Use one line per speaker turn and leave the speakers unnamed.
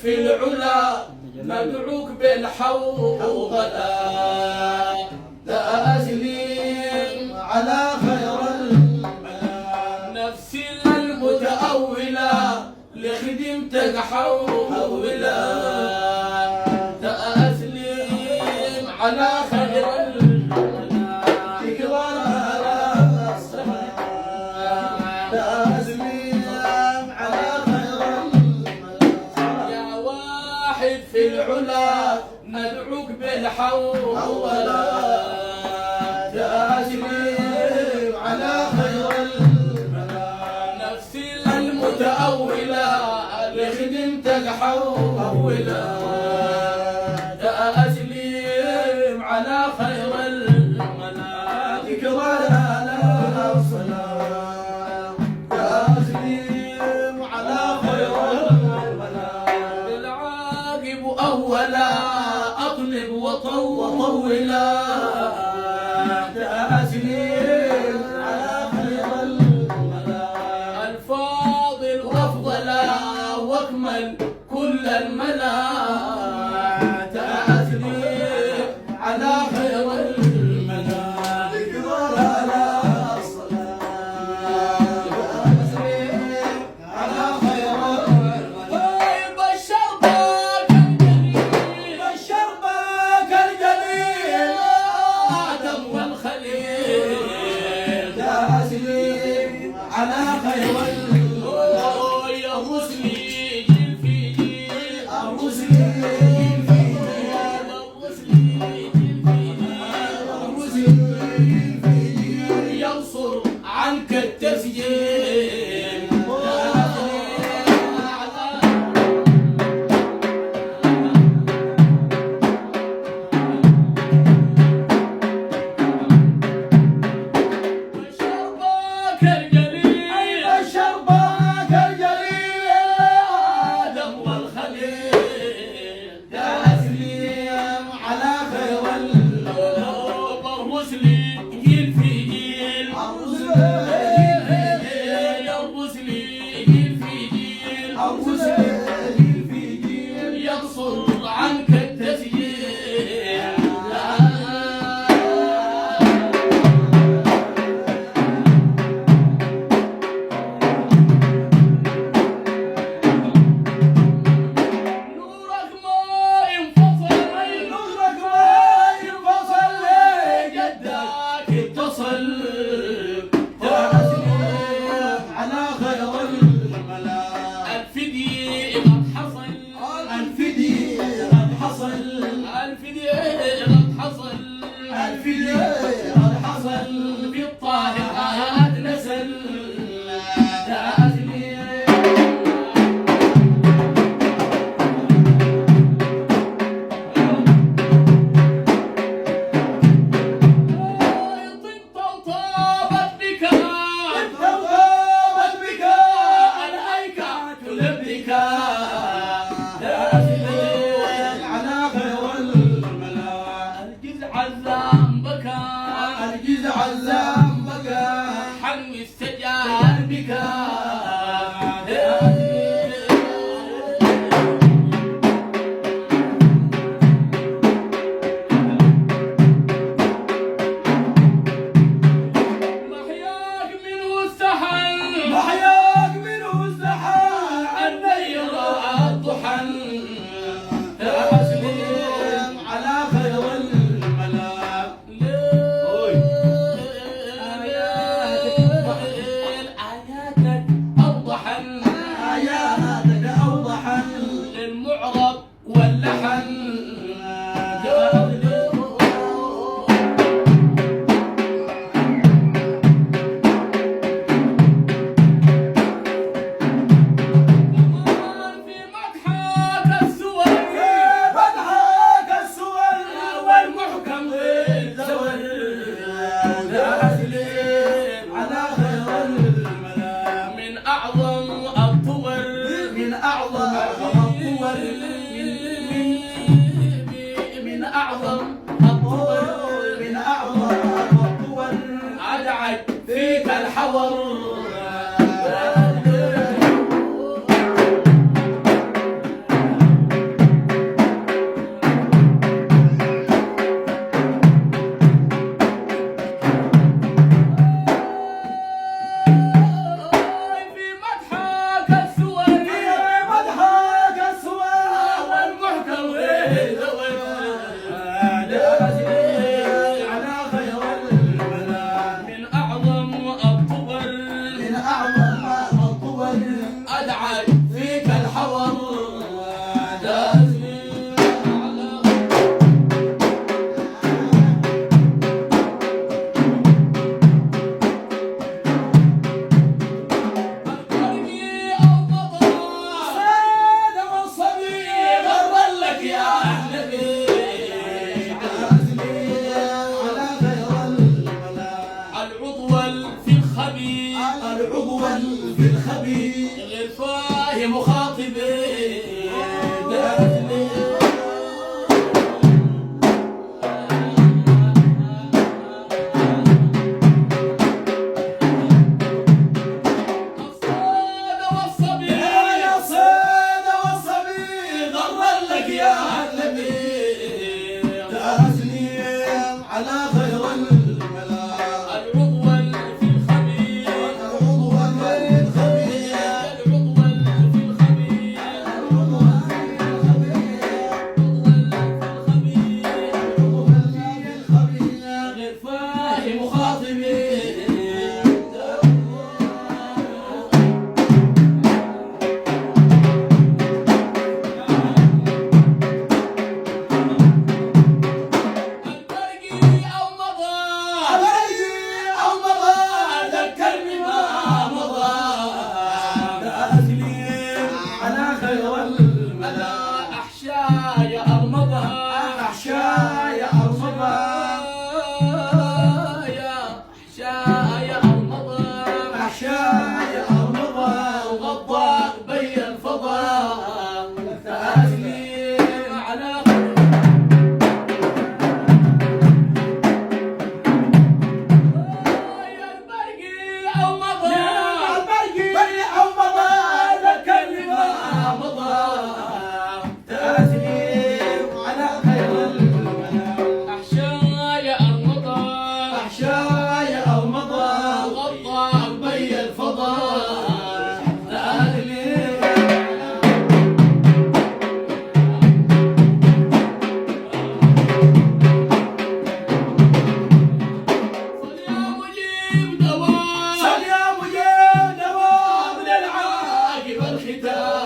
في العلا ندعوك بالحوضلة تأسلم على خير الملا نفسي المتأولة لخدمتك حولة تأسلم على خير الملا تكرار الصلاة تأسلم على خير الملا يا واحد في العلا ندعوك بالحوضلة تأسلم على خير الملا نفسي المتأولة لخدمتك حولة تأسلم على خير الملا تكرار الصلاة تأسلم على خير الملا بالعاقب أولا أطلب وطولا تأسلم على خير الملا الفاضل وأفضلا واكمل كل الملا تأسلم على خير الملا تكرار الصلاة تأسلم على خير الملا بشر بك الجليل بشر بك الجليل آدم والخليل تأسلم على خير الملا يا مسلم جيل في جيل الرسل جيل في جيل الرسل جيل في جيل الرسل جيل في جيل ينصر عنك التسجيل شربك الجليل شربك الجليل آدم والخليل تأسلم على خير القلوب الرسل جيل في جيل الرسل جيل في جيل الرسل جيل في جيل الرسل جيل في جيل ينصر عنك التسجيل نورك ما ينفصل نورك ما ينفصل جدك اتصل تأسلم على خير الملا الفدي
في الخبير
غير فاهم وخاطبي
على خير الملا
العضو في الخبير
العضو في الخبير
العضو في الخبير
العضو في الخبير
غير فاهم وخاطبي
على خير الملا
أحشاي أرمضة
أحشاي أرمضة
أحشاي أرمضة
أحشاي أرمضة
وغطى بي الفضاء تأثير على يا البرقي أو مضى
البرقي أو مضى ذكرني ما مضى تأثير على خير الملا
أحشاي أرمضة
أحشاي أرمضة
وغطى بي الفضاء تأثير يا مجيب دوام
سل يا مجيب دوام
عاقب الختام